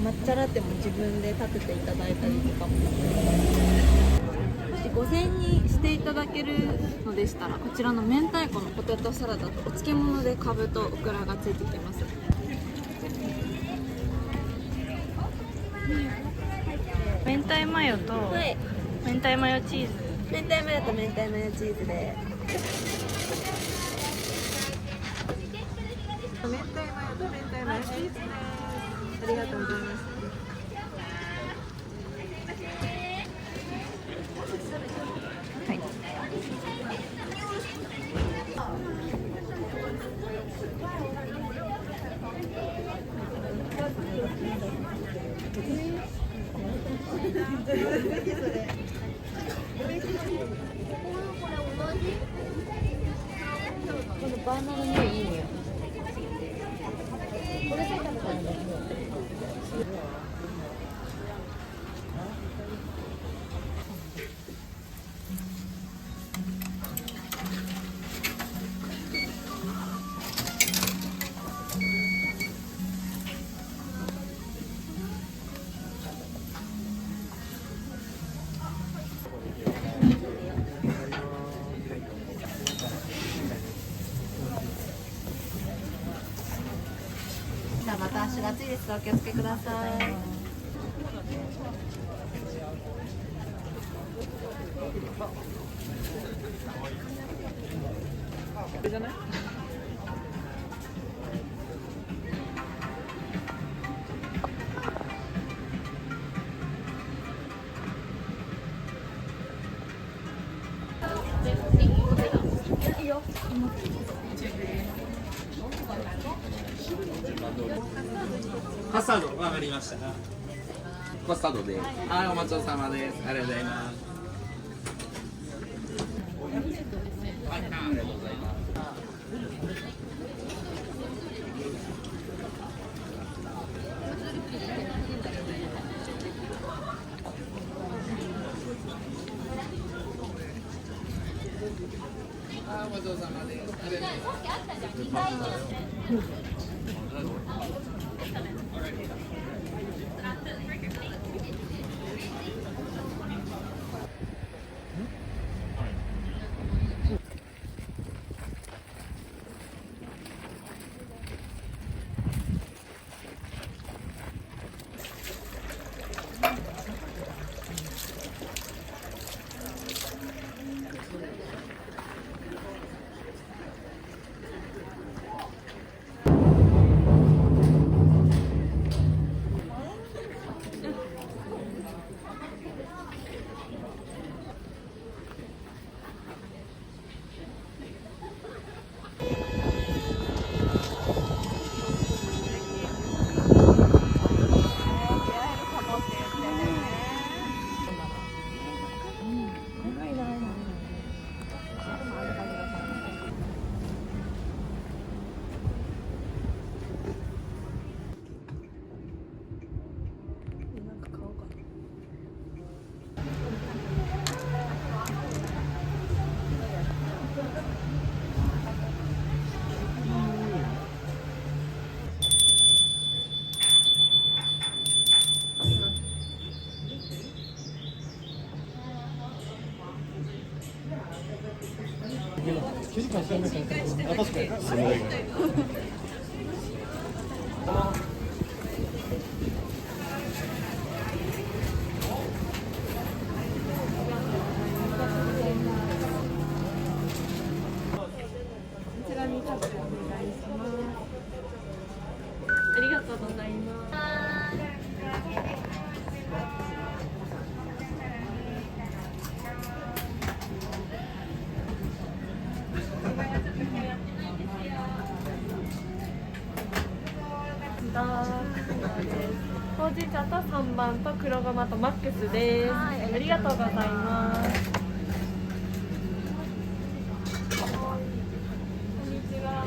抹茶ラテも自分で立てていただいたりとかも、もし5000円にしていただけるのでしたら、こちらの明太子のポテトサラダとお漬物でカブとオクラがついてきます。明太マヨと、はい、明太マヨチーズ、明太マヨと明太マヨチーズで。明太マヨと明太マヨチーズです。ありがとうございます。はい。このバーナーの匂いいい匂い。これさ、食べたんだけど。また足が熱いです。お気をつけください。これじゃない？いいよ。カスタードわかりました。カスタードで。はい、お待ちどおさまです。ありがとうございます。はい、ありがとうございます。はい、お待ちどおさまです。ありがとうございます。9時間しかないから、確かに。ありがとうございます。ほうじ茶と3番と黒ごまとマックスです。ありがとうございます。こんにちは。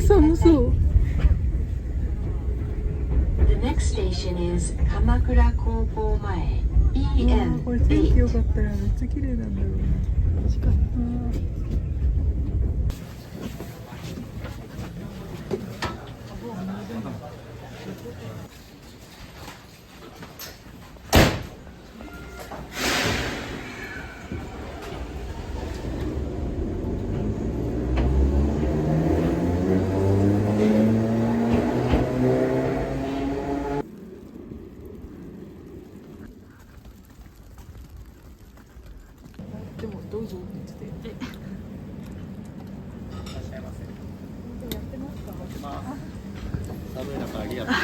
寒そう。The next station is 鎌倉高校前 EN8。これ天気良かったらめっちゃ綺麗なんだろうな。確かに。でもどうぞって言ってて。寒い中ありがとう。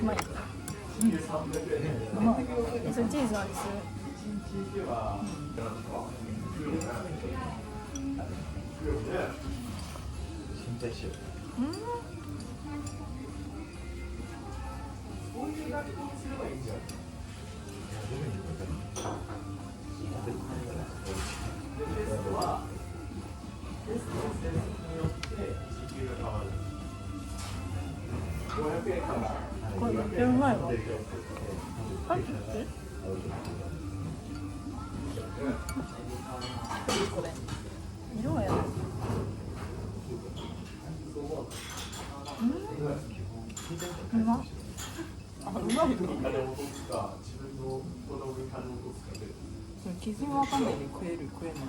うまい。それチーズの味する。これめっちゃうまいわ。パンチって色はやる。うまっ。あ、うまいの。基準わかんないで食える食えない。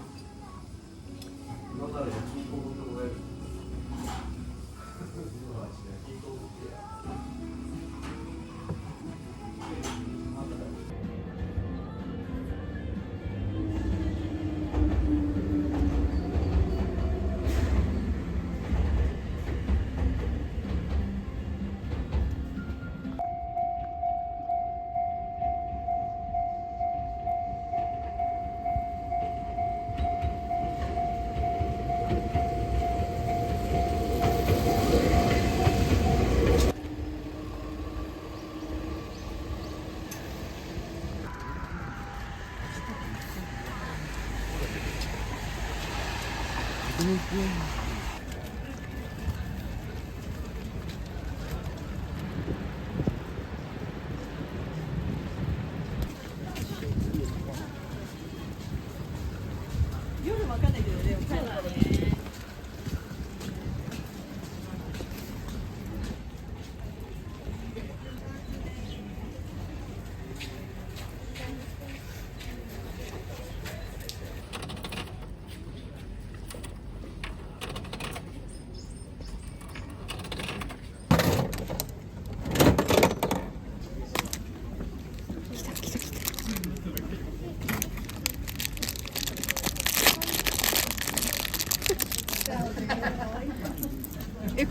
夜わかんないけどね。そうだね。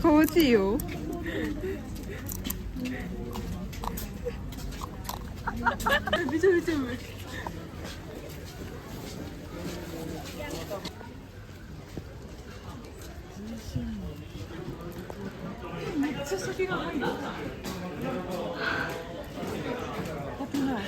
かわちいよ。めちゃめちゃうまい。めっちゃ酒が入る。危ない。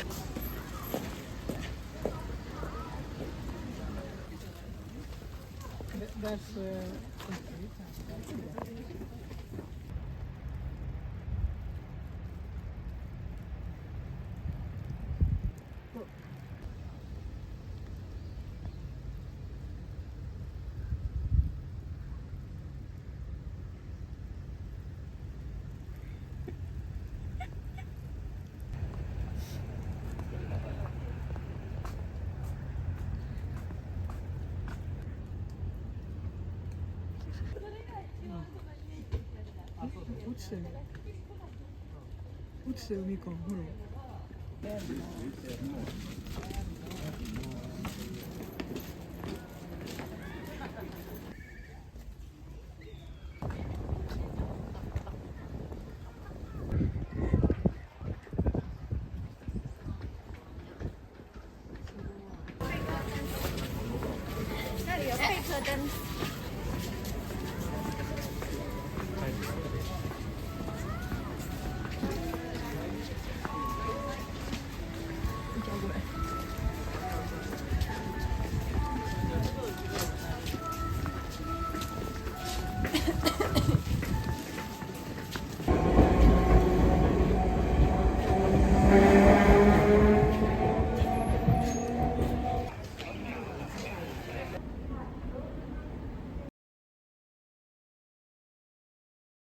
落ちてる。落ちてるみかんほら。